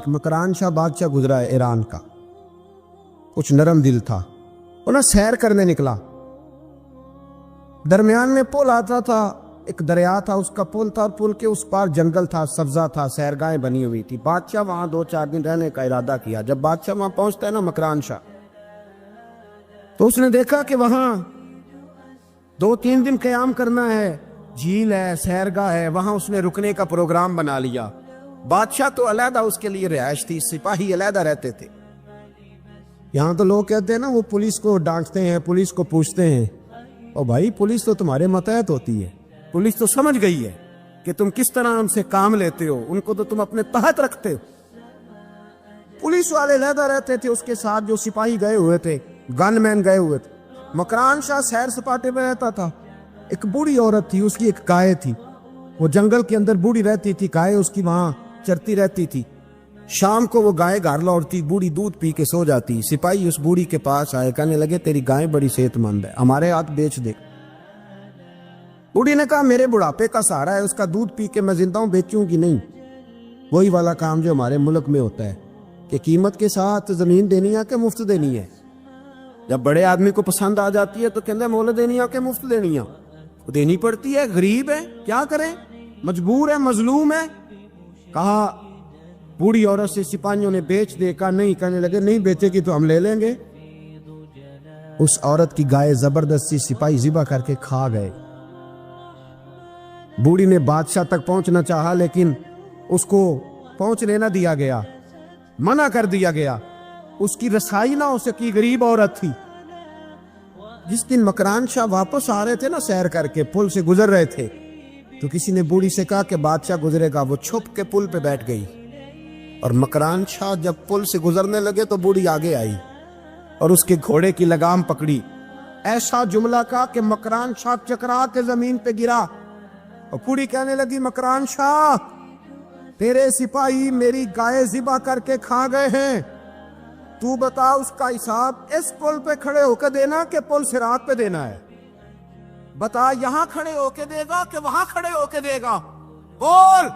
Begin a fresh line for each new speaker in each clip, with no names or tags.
ایک مکران شاہ بادشاہ گزرا ہے ایران کا، کچھ نرم دل تھا، وہ نا سیر کرنے نکلا، درمیان میں پل آتا تھا، ایک دریا تھا، اس کا پل تھا، اور پل کے اس پار جنگل تھا، سبزہ تھا، سیرگاہیں بنی ہوئی تھی۔ بادشاہ وہاں 2-4 دن رہنے کا ارادہ کیا۔ جب بادشاہ وہاں پہنچتا ہے نا مکران شاہ، تو اس نے دیکھا کہ وہاں 2-3 دن قیام کرنا ہے، جھیل ہے، سیرگاہ ہے، وہاں اس نے رکنے کا پروگرام بنا لیا۔ بادشاہ تو علیحدہ اس کے لیے رہائش تھی، سپاہی علیحدہ رہتے تھے۔ یہاں تو لوگ کہتے ہیں نا وہ پولیس کو ڈانٹتے ہیں، پولیس کو پوچھتے ہیں، او بھائی پولیس تو تمہارے ماتحت ہوتی ہے، پولیس تو سمجھ گئی ہے کہ تم کس طرح ان سے کام لیتے ہو، ان کو تو تم اپنے تحت رکھتے ہو۔ پولیس والے علیحدہ رہتے تھے، اس کے ساتھ جو سپاہی گئے ہوئے تھے، گن مین گئے ہوئے تھے۔ مکران شاہ سیر سپاٹے پہ رہتا تھا۔ ایک بوڑھی عورت تھی، اس کی ایک گائے تھی، وہ جنگل کے اندر بوڑھی رہتی تھی، گائے اس کی وہاں چرتی رہتی تھی۔ شام کو وہ گائے گھر لوٹتی، بوڑھی دودھ پی کے سو جاتی۔ سپاہی اس بوڑھی کے پاس آئے، کہنے لگے تیری گائے بڑی صحت مند ہے، ہمارے ہاتھ بیچ دے۔ بوڑھی نے کہا میرے بڑھاپے کا سہارا ہے، اس کا دودھ پی کے میں زندہ ہوں، بیچوں گی نہیں۔ وہی والا کام جو ہمارے ملک میں ہوتا ہے کہ قیمت کے ساتھ زمین دینی ہے کہ مفت دینی ہے۔ جب بڑے آدمی کو پسند آ جاتی ہے تو کہتے ہیں مول دینی ہے کہ مفت دینی ہے، دینی پڑتی ہے، غریب ہے، کیا کریں، مجبور ہے، مظلوم ہے۔ کہا بوڑھی عورت سے سپاہیوں نے بیچ دے، کہا نہیں، کہنے لگے نہیں بیچے گی تو ہم لے لیں گے۔ اس عورت کی گائے زبردستی سپاہی ذبح کر کے کھا گئے۔ بوڑھی نے بادشاہ تک پہنچنا چاہا لیکن اس کو پہنچنے نہ دیا گیا، منع کر دیا گیا، اس کی رسائی نہ ہو سکی، غریب عورت تھی۔ جس دن مکران شاہ واپس آ رہے تھے نا، سیر کر کے پل سے گزر رہے تھے، تو کسی نے بوڑھی سے کہا کہ بادشاہ گزرے گا۔ وہ چھپ کے پل پہ بیٹھ گئی، اور مکران شاہ جب پل سے گزرنے لگے تو بوڑھی آگے آئی اور اس کے گھوڑے کی لگام پکڑی، ایسا جملہ کہا کہ مکران شاہ چکرا کے زمین پہ گرا، اور بوڑھی کہنے لگی مکران شاہ تیرے سپاہی میری گائے ذبح کر کے کھا گئے ہیں، تو بتا اس کا حساب اس پل پہ کھڑے ہو کے دینا کہ پل صراط پہ دینا ہے؟ بتا یہاں کھڑے ہو کے دے گا کہ وہاں کھڑے ہو کے دے گا؟ بول،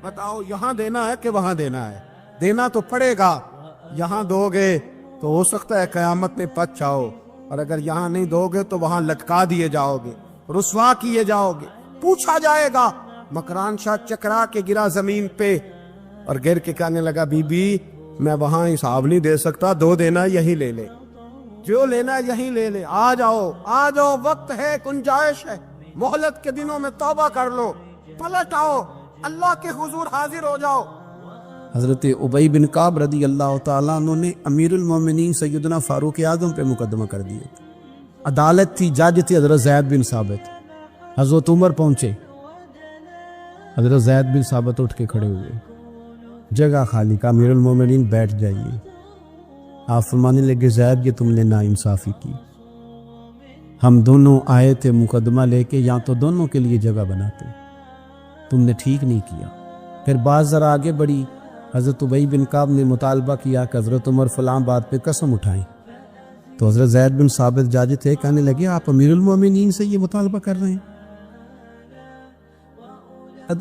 بتاؤ یہاں دینا ہے کہ وہاں دینا ہے؟ دینا تو پڑے گا، یہاں دو گے تو ہو سکتا ہے قیامت میں پچ جاؤ، اور اگر یہاں نہیں دو گے تو وہاں لٹکا دیے جاؤ گے، رسوا کیے جاؤ گے، پوچھا جائے گا۔ مکران شاہ چکرا کے گرا زمین پہ اور گر کے کہنے لگا بی بی میں وہاں حساب نہیں دے سکتا، دو دینا یہی لے لے، جو لینا یہی لے لے، آ جاؤ آ جاؤ، وقت ہے، گنجائش ہے، مہلت کے دنوں میں توبہ کر لو، پلٹ آؤ، اللہ کے حضور حاضر ہو جاؤ۔ حضرت ابی بن کعب رضی اللہ تعالیٰ عنہ نے امیر المومنین سیدنا فاروق اعظم پہ مقدمہ کر دیا۔ عدالت تھی، جج تھی حضرت زید بن ثابت۔ حضرت عمر پہنچے، حضرت زید بن ثابت اٹھ کے کھڑے ہوئے، جگہ خالی، کا امیر المومنین بیٹھ جائیے۔ آپ فرمانے لگے زید یہ تم نے ناانصافی کی، ہم دونوں آئے تھے مقدمہ لے کے، یا تو دونوں کے لیے جگہ بناتے، تم نے ٹھیک نہیں کیا۔ پھر بات ذرا آگے بڑھی، حضرت ابی بن کعب نے مطالبہ کیا کہ حضرت عمر فلاں بات پہ قسم اٹھائیں، تو حضرت زید بن ثابت جاج تھے، کہنے لگے آپ امیر المومنین سے یہ مطالبہ کر رہے ہیں؟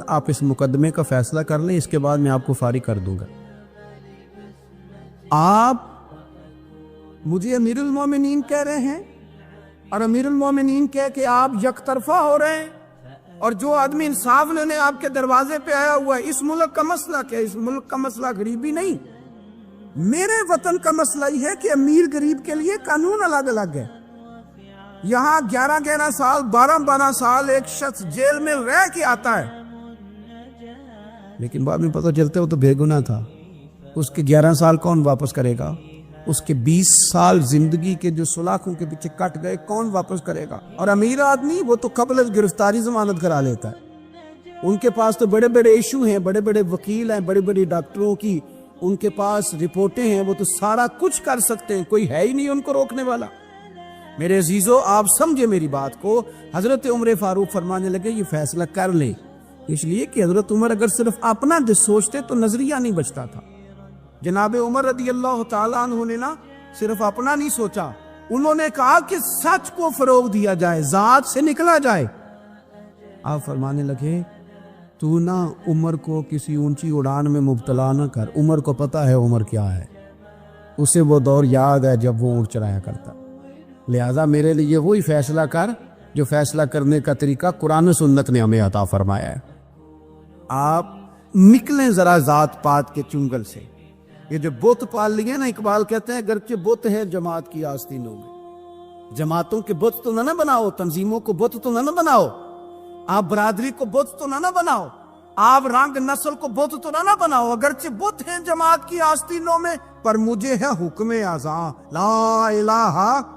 آپ اس مقدمے کا فیصلہ کر لیں، اس کے بعد میں آپ کو فارغ کر دوں گا۔ آپ مجھے امیر المومنین کہہ رہے ہیں، اور امیر المومنین کہہ کے آپ یک طرفہ ہو رہے ہیں، اور جو آدمی انصاف لینے آپ کے دروازے پہ آیا ہوا ہے، اس ملک کا مسئلہ کیا ہے؟ اس ملک کا مسئلہ غریبی نہیں، میرے وطن کا مسئلہ یہ ہے کہ امیر غریب کے لیے قانون الگ الگ ہے۔ یہاں 11 سال 12 سال ایک شخص جیل میں رہ کے آتا ہے، لیکن بعد میں پتہ چلتا ہے وہ تو بے گناہ تھا، اس کے 11 سال کون واپس کرے گا؟ اس کے 20 سال زندگی کے جو سلاخوں کے پیچھے کٹ گئے کون واپس کرے گا؟ اور امیر آدمی وہ تو قبل از گرفتاری ضمانت کرا لیتا ہے، ان کے پاس تو بڑے بڑے ایشو ہیں، بڑے بڑے وکیل ہیں، بڑے بڑے ڈاکٹروں کی ان کے پاس رپورٹیں ہیں، وہ تو سارا کچھ کر سکتے ہیں، کوئی ہے ہی نہیں ان کو روکنے والا۔ میرے عزیزو آپ سمجھے میری بات کو۔ حضرت عمر فاروق فرمانے لگے یہ فیصلہ کر لیں، اس لیے کہ حضرت عمر اگر صرف اپنا سوچتے تو نظریہ نہیں بچتا تھا۔ جناب عمر رضی اللہ تعالیٰ عنہ نے نا صرف اپنا نہیں سوچا، انہوں نے کہا کہ سچ کو فروغ دیا جائے، ذات سے نکلا جائے۔ آپ فرمانے لگے تو نہ عمر کو کسی اونچی اڑان میں مبتلا نہ کر، عمر کو پتہ ہے عمر کیا ہے، اسے وہ دور یاد ہے جب وہ اونٹ چرایا کرتا، لہذا میرے لیے وہی فیصلہ کر جو فیصلہ کرنے کا طریقہ قرآن و سنت نے ہمیں عطا فرمایا ہے۔ آپ نکلیں ذرا ذات پات کے چنگل سے، یہ جو بت پال لیے نا، اقبال کہتے ہیں گرچہ بت ہے جماعت کی آستینوں میں، جماعتوں کے بت تو نہ بناؤ، تنظیموں کو بت تو نہ بناؤ، آپ برادری کو بت تو نہ بناؤ، آپ رنگ نسل کو بت تو نہ بناؤ، اگرچہ بت ہیں جماعت کی آستینوں میں، پر مجھے ہے حکم اعزاں لا الہ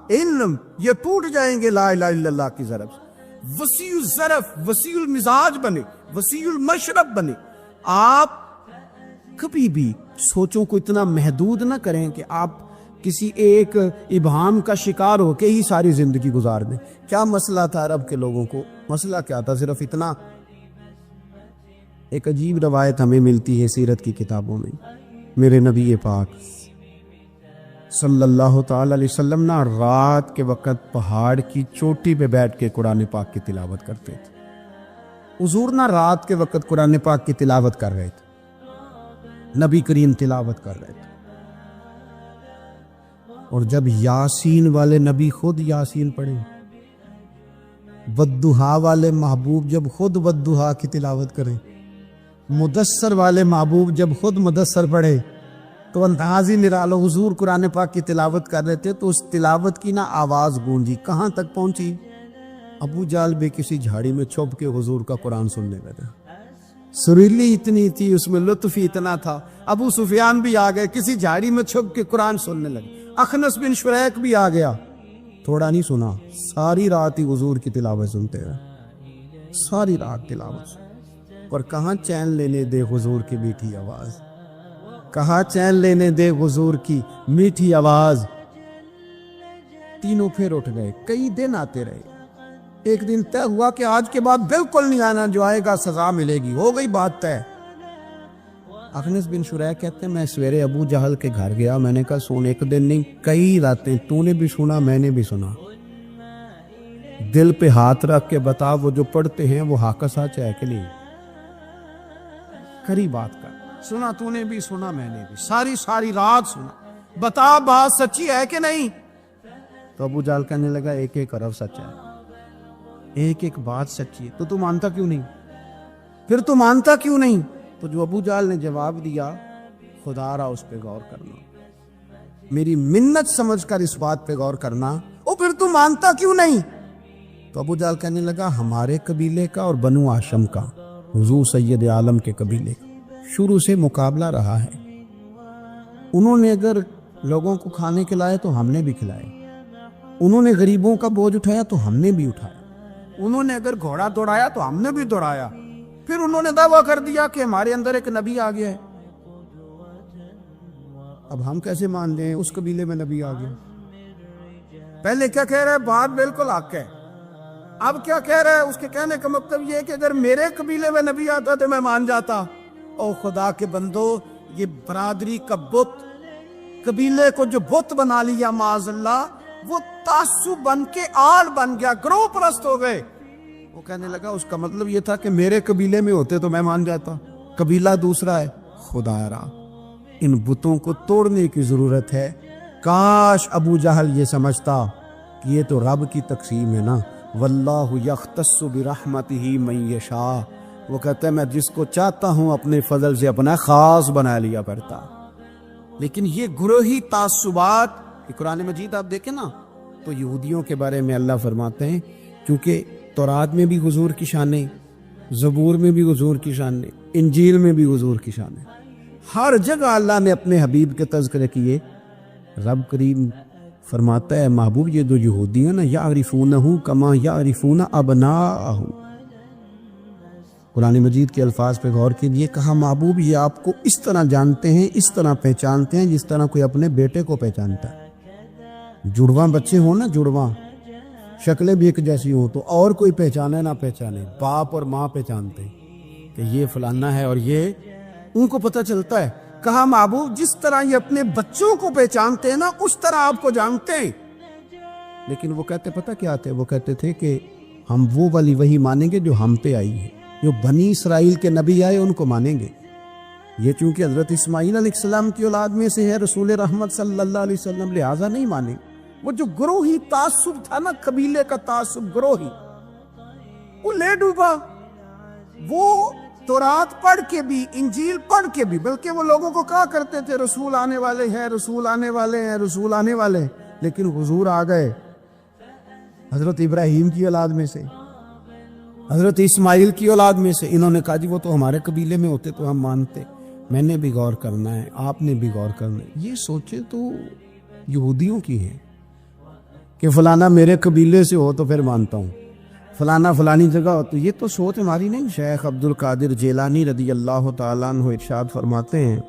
الا، یہ ٹوٹ جائیں گے لا الہ الا اللہ کی ضرب سے۔ وسیع الظرف، وسیع المزاج بنے، وسیع المشرب بنے۔ آپ کبھی بھی سوچوں کو اتنا محدود نہ کریں کہ آپ کسی ایک ابہام کا شکار ہو کے ہی ساری زندگی گزار دیں۔ کیا مسئلہ تھا عرب کے لوگوں کو؟ مسئلہ کیا تھا؟ صرف اتنا، ایک عجیب روایت ہمیں ملتی ہے سیرت کی کتابوں میں، میرے نبی پاک صلی اللہ تعالی علیہ وسلم نا رات کے وقت پہاڑ کی چوٹی پہ بیٹھ کے قرآن پاک کی تلاوت کرتے تھے۔ حضور نا رات کے وقت قرآن پاک کی تلاوت کر رہے تھے، نبی کریم تلاوت کر رہے تھے، اور جب یاسین والے نبی خود یاسین پڑھے، والضحیٰ والے محبوب جب خود والضحیٰ کی تلاوت کریں، مدثر والے محبوب جب خود مدثر پڑھے، تو انداز ہی نرالو۔ حضور قرآن پاک کی تلاوت کر رہے تھے تو اس تلاوت کی نا آواز گونجی، کہاں تک پہنچی؟ ابو جال بھی کسی جھاڑی میں چھپ کے حضور کا قرآن سننے لگا، سریلی اتنی تھی اس میں، لطف ہی اتنا تھا۔ ابو سفیان بھی آ گئے، کسی جھاڑی میں چھپ کے قرآن سننے لگے۔ اخنس بن شریک بھی آ گیا، تھوڑا نہیں سنا، ساری رات ہی حضور کی تلاوت سنتے رہے، ساری رات تلاوت۔ اور کہاں چین لینے دے حضور کی میٹھی آواز، کہاں چین لینے دے حضور کی میٹھی آواز۔ تینوں پھر اٹھ گئے، کئی دن آتے رہے، ایک دن طے ہوا کہ آج کے بعد بالکل نہیں آنا، جو آئے گا سزا ملے گی، ہو گئی بات طے۔ اخنس بن شریح کہتے ہیں میں سویرے ابو جہل کے گھر گیا، میں نے کہا سن، ایک دن نہیں کئی راتیں تو نے بھی سنا میں نے بھی سنا، دل پہ ہاتھ رکھ کے بتا وہ جو پڑھتے ہیں وہ حق سچ ہے کہ نہیں، کری بات کر، سنا تو نے بھی سنا میں نے بھی، ساری رات سنا، بتا بات سچی ہے کہ نہیں؟ تو ابو جہل کہنے لگا ایک ایک حرف سچ ہے، ایک ایک بات سچی ہے، تو تو مانتا کیوں نہیں؟ پھر تو مانتا کیوں نہیں؟ تو جو ابو جہل نے جواب دیا، خدا را اس پہ غور کرنا، میری منت سمجھ کر اس بات پہ غور کرنا، او پھر تو مانتا کیوں نہیں؟ تو ابو جہل کہنے لگا ہمارے قبیلے کا اور بنو ہاشم کا، حضور سید عالم کے قبیلے کا شروع سے مقابلہ رہا ہے، انہوں نے اگر لوگوں کو کھانے کھلائے تو ہم نے بھی کھلائے، انہوں نے غریبوں کا بوجھ اٹھایا تو ہم نے بھی اٹھایا، انہوں نے اگر گھوڑا دوڑایا تو ہم نے بھی دوڑایا، پھر انہوں نے دعویٰ کر دیا کہ ہمارے اندر ایک نبی آ گیا ہے، اب ہم کیسے مان لیں اس قبیلے میں نبی آ گیا؟ پہلے کیا کہہ رہا ہے؟ بات بالکل حق ہے، اب کیا کہہ رہا ہے؟ اس کے کہنے کا مطلب یہ ہے کہ اگر میرے قبیلے میں نبی آتا تو میں مان جاتا۔ او خدا کے بندو، یہ برادری کا بت، قبیلے کو جو بت بنا لیا معاذ اللہ، وہ تعصب بن کے آل بن گیا، گروہ پرست ہو گئے۔ وہ کہنے لگا اس کا مطلب یہ تھا کہ میرے قبیلے میں ہوتے تو میں مان جاتا، قبیلہ دوسرا ہے۔ خدا را، ان بتوں کو توڑنے کی ضرورت ہے۔ کاش ابو جہل یہ سمجھتا کہ یہ تو رب کی تقسیم ہے نا، واللہ یختص برحمتہ من یشاء، وہ کہتا ہے میں جس کو چاہتا ہوں اپنے فضل سے اپنا خاص بنا لیا کرتا۔ لیکن یہ گروہی تعصبات، قرآن مجید آپ دیکھیں نا تو یہودیوں کے بارے میں اللہ فرماتے ہیں، کیونکہ تورات میں بھی حضور کی شانیں، زبور میں بھی حضور کی شانیں، انجیل میں بھی حضور کی شانیں، ہر جگہ اللہ نے اپنے حبیب کے تذکرے کیے۔ رب کریم فرماتا ہے محبوب یہ دو یہودی ہیں نا، یعرفونہ کما یعرفون ابناءہم، قرآن مجید کے الفاظ پہ غور کیجئے، کہا محبوب یہ آپ کو اس طرح جانتے ہیں، اس طرح پہچانتے ہیں جس طرح کوئی اپنے بیٹے کو پہچانتا ہے۔ جڑواں بچے ہوں نا، جڑواں شکلیں بھی ایک جیسی ہوں تو اور کوئی پہچانے نہ پہچانے، باپ اور ماں پہچانتے ہیں کہ یہ فلانا ہے، اور یہ ان کو پتہ چلتا ہے۔ کہا محبوب جس طرح یہ اپنے بچوں کو پہچانتے ہیں نا، اس طرح آپ کو جانتے ہیں۔ لیکن وہ کہتے پتہ کیا تھے؟ وہ کہتے تھے کہ ہم وہ والی وحی مانیں گے جو ہم پہ آئی ہے، جو بنی اسرائیل کے نبی آئے ان کو مانیں گے. یہ چونکہ حضرت اسماعیل علیہ السلام کی اولاد میں سے ہے رسول رحمت صلی اللہ علیہ وسلم، لہٰذا نہیں مانیں. وہ جو گروہی تعصب تھا نا، قبیلے کا تعصب گروہی، وہ لے ڈوبا. وہ تورات پڑھ کے بھی، انجیل پڑھ کے بھی، بلکہ وہ لوگوں کو کہا کرتے تھے رسول آنے والے ہیں، رسول آنے والے ہیں، رسول آنے والے ہیں، لیکن حضور آ گئے حضرت ابراہیم کی اولاد میں سے، حضرت اسماعیل کی اولاد میں سے. انہوں نے کہا جی وہ تو ہمارے قبیلے میں ہوتے تو ہم مانتے. میں نے بھی غور کرنا ہے، آپ نے بھی غور کرنا ہے. یہ سوچے تو یہودیوں کی ہے کہ فلانا میرے قبیلے سے ہو تو پھر مانتا ہوں، فلانا فلانی جگہ ہو تو. یہ تو سوچ ہماری نہیں. شیخ عبد القادر جیلانی رضی اللہ تعالیٰ عنہ ارشاد فرماتے ہیں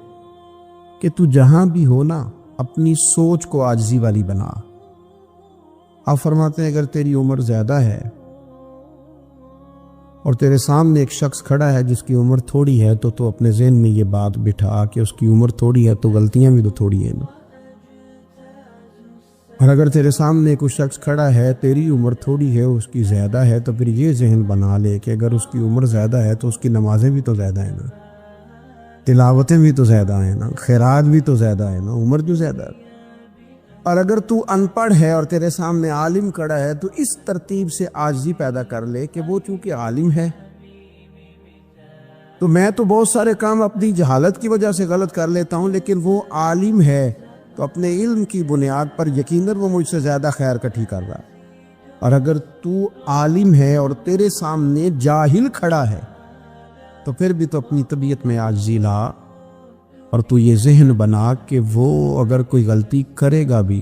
کہ تو جہاں بھی ہو نا، اپنی سوچ کو عاجزی والی بنا. آپ فرماتے ہیں اگر تیری عمر زیادہ ہے اور تیرے سامنے ایک شخص کھڑا ہے جس کی عمر تھوڑی ہے، تو اپنے ذہن میں یہ بات بٹھا کہ اس کی عمر تھوڑی ہے تو غلطیاں بھی تو تھوڑی ہیں نا. اور اگر تیرے سامنے کوئی شخص کھڑا ہے، تیری عمر تھوڑی ہے، اس کی زیادہ ہے، تو پھر یہ ذہن بنا لے کہ اگر اس کی عمر زیادہ ہے تو اس کی نمازیں بھی تو زیادہ ہیں نا، تلاوتیں بھی تو زیادہ ہیں نا، خیرات بھی تو زیادہ ہے نا، عمر جو زیادہ ہے. اور اگر تو ان پڑھ ہے اور تیرے سامنے عالم کھڑا ہے تو اس ترتیب سے عاجزی پیدا کر لے کہ وہ چونکہ عالم ہے تو میں تو بہت سارے کام اپنی جہالت کی وجہ سے غلط کر لیتا ہوں، لیکن وہ عالم ہے تو اپنے علم کی بنیاد پر یقیناً وہ مجھ سے زیادہ خیر کٹھی کر رہا ہے. اور اگر تو عالم ہے اور تیرے سامنے جاہل کھڑا ہے تو پھر بھی تو اپنی طبیعت میں عاجزی لا، اور تو یہ ذہن بنا کہ وہ اگر کوئی غلطی کرے گا بھی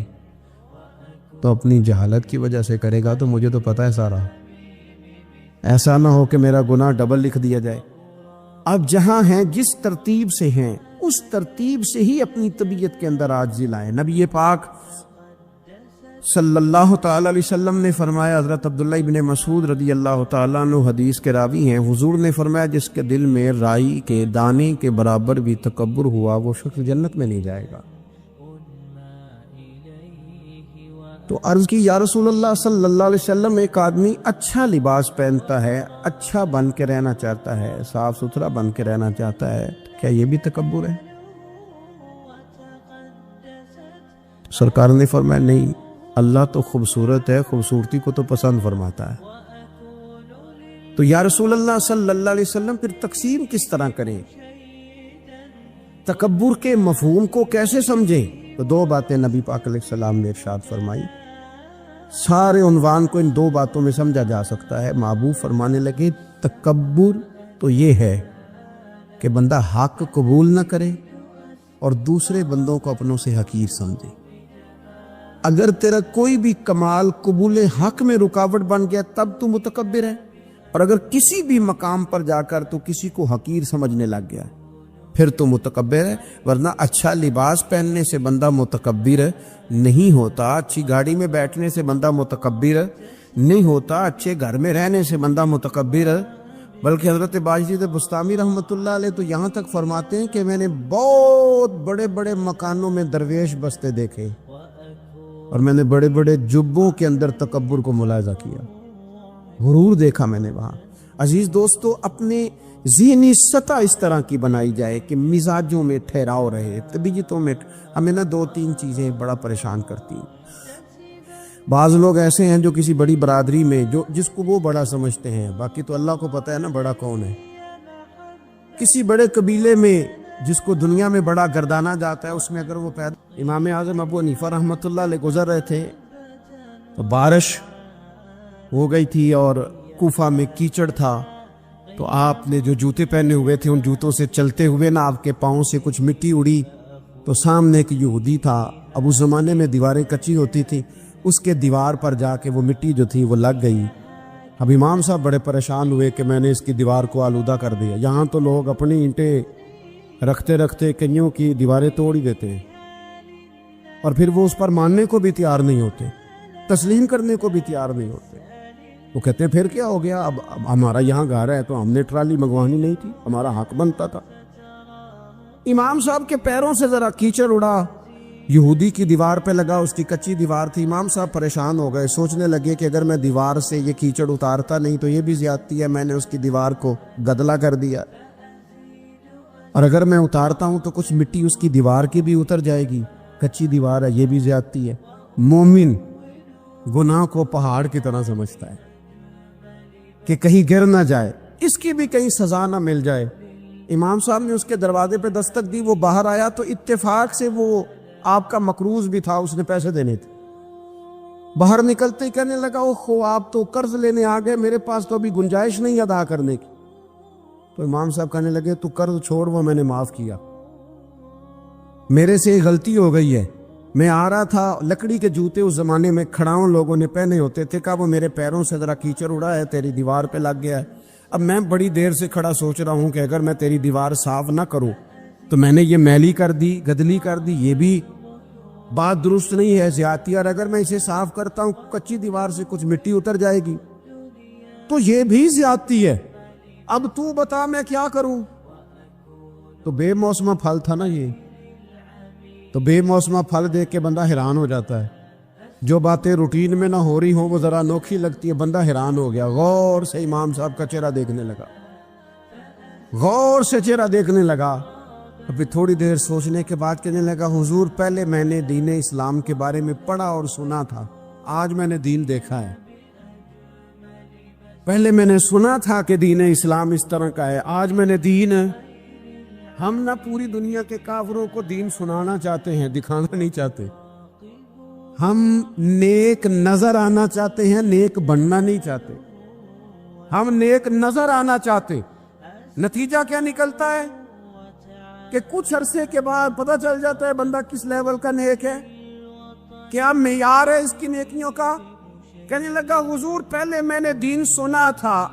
تو اپنی جہالت کی وجہ سے کرے گا، تو مجھے تو پتہ ہے سارا. ایسا نہ ہو کہ میرا گناہ ڈبل لکھ دیا جائے. اب جہاں ہیں جس ترتیب سے ہیں اس ترتیب سے ہی اپنی طبیعت کے اندر عاجزی لائیں. نبی پاک صلی اللہ تعالی علیہ وسلم نے فرمایا، حضرت عبداللہ ابن مسعود رضی اللہ تعالیٰ عنہ حدیث کے راوی ہیں، حضور نے فرمایا جس کے دل میں رائی کے دانے کے برابر بھی تکبر ہوا وہ شخص جنت میں نہیں جائے گا. تو عرض کی یا رسول اللہ صلی اللہ علیہ وسلم، ایک آدمی اچھا لباس پہنتا ہے، اچھا بن کے رہنا چاہتا ہے، صاف ستھرا بن کے رہنا چاہتا ہے، کیا یہ بھی تکبر ہے؟ سرکار نے فرمایا نہیں، اللہ تو خوبصورت ہے، خوبصورتی کو تو پسند فرماتا ہے. تو یا رسول اللہ صلی اللہ علیہ وسلم پھر تقسیم کس طرح کریں؟ تکبر کے مفہوم کو کیسے سمجھیں؟ تو دو باتیں نبی پاک علیہ السلام نے ارشاد فرمائی. سارے عنوان کو ان دو باتوں میں سمجھا جا سکتا ہے. محبوب فرمانے لگے تکبر تو یہ ہے کہ بندہ حق قبول نہ کرے اور دوسرے بندوں کو اپنوں سے حقیر سمجھے. اگر تیرا کوئی بھی کمال قبول حق میں رکاوٹ بن گیا تب تو متکبر ہے، اور اگر کسی بھی مقام پر جا کر تو کسی کو حقیر سمجھنے لگ گیا پھر تو متکبر ہے. ورنہ اچھا لباس پہننے سے بندہ متکبر نہیں ہوتا، اچھی گاڑی میں بیٹھنے سے بندہ متکبر نہیں ہوتا، اچھے گھر میں رہنے سے بندہ متکبر. بلکہ حضرت باجید بستامی رحمۃ اللہ علیہ تو یہاں تک فرماتے ہیں کہ میں نے بہت بڑے بڑے مکانوں میں درویش بستے دیکھے اور میں نے بڑے بڑے جبوں کے اندر تکبر کو ملاحظہ کیا، غرور دیکھا میں نے وہاں. عزیز دوستو، اپنے ذہنی سطح اس طرح کی بنائی جائے کہ مزاجوں میں ٹھہراؤ رہے، طبیعتوں میں. ہمیں نا دو تین چیزیں بڑا پریشان کرتی ہیں. بعض لوگ ایسے ہیں جو کسی بڑی برادری میں جس کو وہ بڑا سمجھتے ہیں، باقی تو اللہ کو پتہ ہے نا بڑا کون ہے. کسی بڑے قبیلے میں جس کو دنیا میں بڑا گردانا جاتا ہے، اس میں اگر وہ پیدا. امام اعظم ابو حنیفہ رحمۃ اللہ علیہ گزر رہے تھے تو بارش ہو گئی تھی اور کوفہ میں کیچڑ تھا، تو آپ نے جو جوتے پہنے ہوئے تھے ان جوتوں سے چلتے ہوئے نا آپ کے پاؤں سے کچھ مٹی اڑی، تو سامنے ایک یہودی تھا. اب اس زمانے میں دیواریں کچی ہوتی تھی، اس کے دیوار پر جا کے وہ مٹی جو تھی وہ لگ گئی. اب امام صاحب بڑے پریشان ہوئے کہ میں نے اس کی دیوار کو آلودہ کر دیا. یہاں تو لوگ اپنی اینٹیں رکھتے رکھتے کئیوں کی دیواریں توڑ ہی دیتے ہیں، اور پھر وہ اس پر ماننے کو بھی تیار نہیں ہوتے، تسلیم کرنے کو بھی تیار نہیں ہوتے. وہ کہتے ہیں پھر کیا ہو گیا، اب ہمارا یہاں گھر ہے تو ہم نے ٹرالی منگوانی نہیں تھی، ہمارا حق بنتا تھا. امام صاحب کے پیروں سے ذرا کیچڑ اڑا، یہودی کی دیوار پہ لگا، اس کی کچی دیوار تھی. امام صاحب پریشان ہو گئے، سوچنے لگے کہ اگر میں دیوار سے یہ کیچڑ اتارتا نہیں تو یہ بھی زیادتی ہے، میں نے اس کی دیوار کو گدلا کر دیا، اور اگر میں اتارتا ہوں تو کچھ مٹی اس کی دیوار کی بھی اتر جائے گی، کچی دیوار ہے، یہ بھی زیادتی ہے. مومن گناہ کو پہاڑ کی طرح سمجھتا ہے کہ کہیں گر نہ جائے، اس کی بھی کہیں سزا نہ مل جائے. امام صاحب نے اس کے دروازے پہ دستک دی، وہ باہر آیا تو اتفاق سے وہ آپ کا مقروض بھی تھا، اس نے پیسے دینے تھے. باہر نکلتے ہی کہنے لگا اوہو آپ تو قرض لینے آ گئے، میرے پاس تو ابھی گنجائش نہیں ادا کرنے کی. تو امام صاحب کہنے لگے تو قرض چھوڑ، وہ میں نے معاف کیا، میرے سے غلطی ہو گئی ہے. میں آ رہا تھا، لکڑی کے جوتے اس زمانے میں کھڑاؤں لوگوں نے پہنے ہوتے تھے، کہا وہ میرے پیروں سے ذرا کیچڑ اڑا ہے، تیری دیوار پہ لگ گیا ہے. اب میں بڑی دیر سے کھڑا سوچ رہا ہوں کہ اگر میں تیری دیوار صاف نہ کروں تو میں نے یہ میلی کر دی، گدلی کر دی، یہ بھی بات درست نہیں ہے، زیادتی. اور اگر میں اسے صاف کرتا ہوں کچی دیوار سے کچھ مٹی اتر جائے گی تو یہ بھی زیادتی ہے. اب تو بتا میں کیا کروں. تو بے موسمہ پھل تھا نا یہ، تو بے موسمہ پھل دیکھ کے بندہ حیران ہو جاتا ہے. جو باتیں روٹین میں نہ ہو رہی ہوں وہ ذرا انوکھی لگتی ہے، بندہ حیران ہو گیا. غور سے امام صاحب کا چہرہ دیکھنے لگا، غور سے چہرہ دیکھنے لگا. ابھی تھوڑی دیر سوچنے کے بعد کہنے لگا حضور پہلے میں نے دین اسلام کے بارے میں پڑھا اور سنا تھا، آج میں نے دین دیکھا ہے. پہلے میں نے سنا تھا کہ دین اسلام اس طرح کا ہے، آج میں نے دین. ہم نہ پوری دنیا کے کافروں کو دین سنانا چاہتے ہیں، دکھانا نہیں چاہتے. ہم نیک نظر آنا چاہتے ہیں، نیک بننا نہیں چاہتے. ہم نیک نظر آنا چاہتے. نتیجہ کیا نکلتا ہے کہ کچھ عرصے کے بعد پتہ چل جاتا ہے بندہ کس لیول کا نیک ہے، کیا معیار ہے اس کی نیکیوں کا. کہنے لگا حضور پہلے میں نے دین سنا تھا،